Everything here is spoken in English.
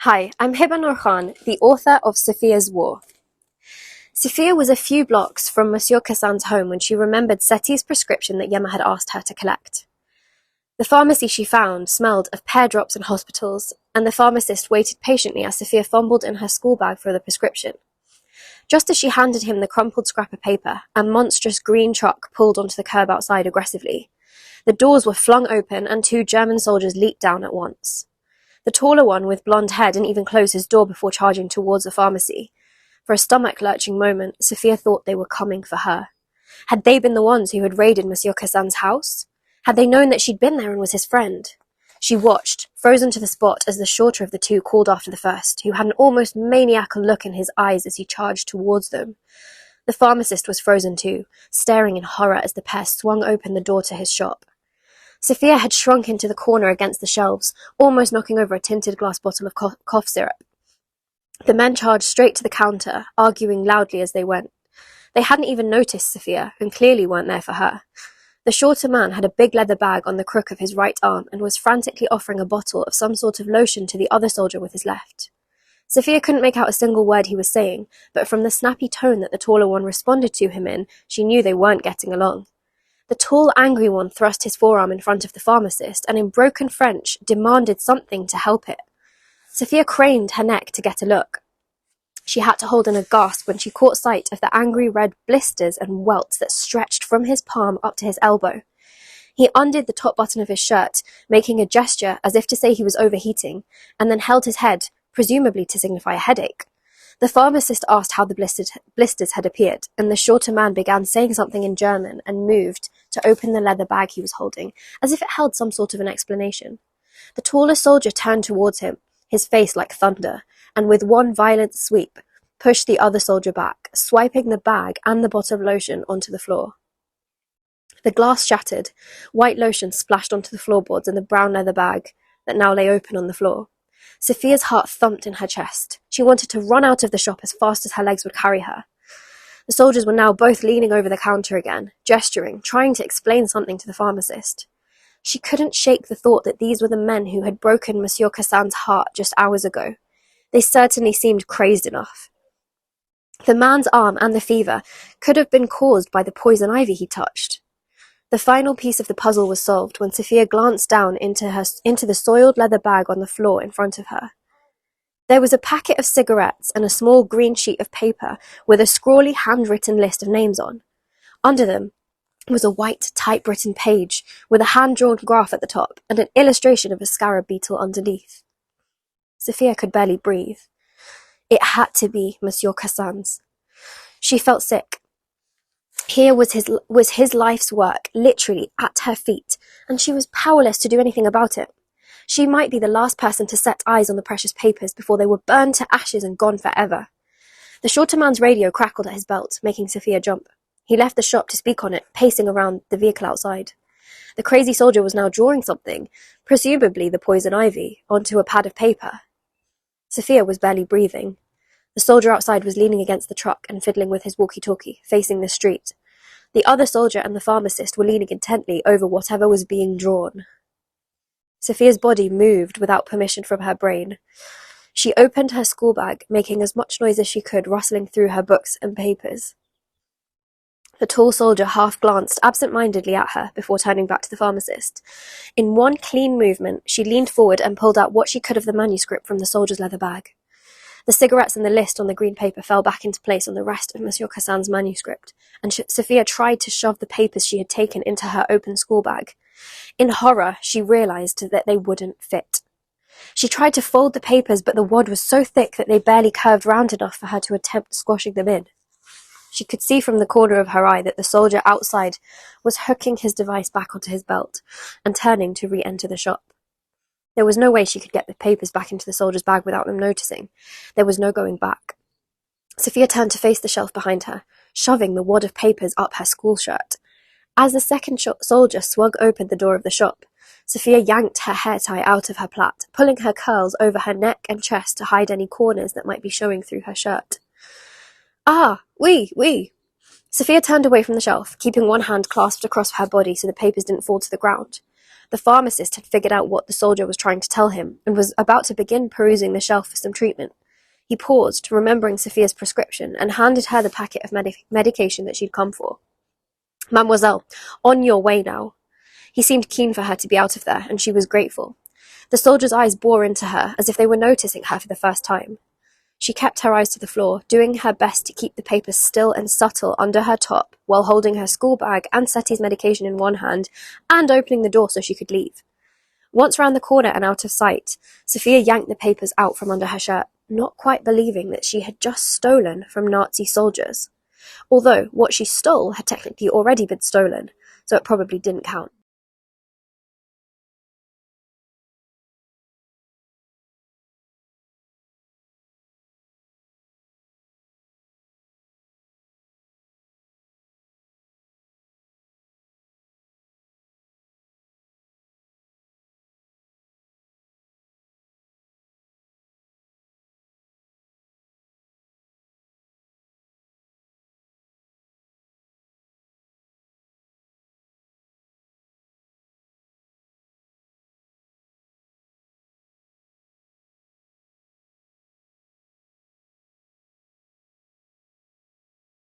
Hi, I'm Hiba Noor Khan, the author of Safiyyah's War. Safiyyah was a few blocks from Monsieur Kassan's home when she remembered Seti's prescription that Yema had asked her to collect. The pharmacy she found smelled of pear drops and hospitals, and the pharmacist waited patiently as Safiyyah fumbled in her school bag for the prescription. Just as she handed him the crumpled scrap of paper, a monstrous green truck pulled onto the curb outside aggressively. The doors were flung open and 2 German soldiers leaped down at once. The taller one with blonde hair didn't even close his door before charging towards the pharmacy. For a stomach-lurching moment, Safiyyah thought they were coming for her. Had they been the ones who had raided Monsieur Kassan's house? Had they known that she'd been there and was his friend? She watched, frozen to the spot, as the shorter of the 2 called after the first, who had an almost maniacal look in his eyes as he charged towards them. The pharmacist was frozen too, staring in horror as the pair swung open the door to his shop. Safiyyah had shrunk into the corner against the shelves, almost knocking over a tinted glass bottle of cough syrup. The men charged straight to the counter, arguing loudly as they went. They hadn't even noticed Safiyyah, and clearly weren't there for her. The shorter man had a big leather bag on the crook of his right arm and was frantically offering a bottle of some sort of lotion to the other soldier with his left. Safiyyah couldn't make out a single word he was saying, but from the snappy tone that the taller one responded to him in, she knew they weren't getting along. The tall, angry one thrust his forearm in front of the pharmacist and in broken French demanded something to help it. Safiyyah craned her neck to get a look. She had to hold in a gasp when she caught sight of the angry red blisters and welts that stretched from his palm up to his elbow. He undid the top button of his shirt, making a gesture as if to say he was overheating, and then held his head, presumably to signify a headache. The pharmacist asked how the blisters had appeared, and the shorter man began saying something in German and moved to open the leather bag he was holding, as if it held some sort of an explanation. The taller soldier turned towards him, his face like thunder, and with one violent sweep, pushed the other soldier back, swiping the bag and the bottle of lotion onto the floor. The glass shattered, white lotion splashed onto the floorboards and the brown leather bag that now lay open on the floor. Safiyyah's heart thumped in her chest. She wanted to run out of the shop as fast as her legs would carry her. The soldiers were now both leaning over the counter again, gesturing, trying to explain something to the pharmacist. She couldn't shake the thought that these were the men who had broken Monsieur Kassan's heart just hours ago. They certainly seemed crazed enough. The man's arm and the fever could have been caused by the poison ivy he touched. The final piece of the puzzle was solved when Safiyyah glanced down into the soiled leather bag on the floor in front of her. There was a packet of cigarettes and a small green sheet of paper with a scrawly handwritten list of names on. Under them was a white typewritten page with a hand-drawn graph at the top and an illustration of a scarab beetle underneath. Safiyyah could barely breathe. It had to be Monsieur Kassan's. She felt sick. Here was his life's work, literally at her feet, and she was powerless to do anything about it. She might be the last person to set eyes on the precious papers before they were burned to ashes and gone forever. The shorter man's radio crackled at his belt, making Safiyyah jump. He left the shop to speak on it, pacing around the vehicle outside. The crazy soldier was now drawing something, presumably the poison ivy, onto a pad of paper. Safiyyah was barely breathing. The soldier outside was leaning against the truck and fiddling with his walkie-talkie, facing the street. The other soldier and the pharmacist were leaning intently over whatever was being drawn. Safiyyah's body moved without permission from her brain. She opened her school bag, making as much noise as she could, rustling through her books and papers. The tall soldier half glanced absent-mindedly at her before turning back to the pharmacist. In one clean movement, she leaned forward and pulled out what she could of the manuscript from the soldier's leather bag. The cigarettes and the list on the green paper fell back into place on the rest of Monsieur Kassan's manuscript, and Safiyyah tried to shove the papers she had taken into her open school bag. In horror, she realized that they wouldn't fit. She tried to fold the papers, but the wad was so thick that they barely curved round enough for her to attempt squashing them in. She could see from the corner of her eye that the soldier outside was hooking his device back onto his belt and turning to re-enter the shop. There was no way she could get the papers back into the soldier's bag without them noticing. There was no going back. Safiyyah turned to face the shelf behind her, shoving the wad of papers up her school shirt. As the second soldier swung open the door of the shop, Safiyyah yanked her hair tie out of her plait, pulling her curls over her neck and chest to hide any corners that might be showing through her shirt. Ah, oui. Safiyyah turned away from the shelf, keeping one hand clasped across her body so the papers didn't fall to the ground. The pharmacist had figured out what the soldier was trying to tell him and was about to begin perusing the shelf for some treatment. He paused, remembering Safiyyah's prescription, and handed her the packet of medication that she'd come for. "Mademoiselle, on your way now." He seemed keen for her to be out of there, and she was grateful. The soldier's eyes bore into her, as if they were noticing her for the first time. She kept her eyes to the floor, doing her best to keep the papers still and subtle under her top, while holding her school bag and Seti's medication in one hand, and opening the door so she could leave. Once round the corner and out of sight, Safiyyah yanked the papers out from under her shirt, not quite believing that she had just stolen from Nazi soldiers. Although what she stole had technically already been stolen, so it probably didn't count.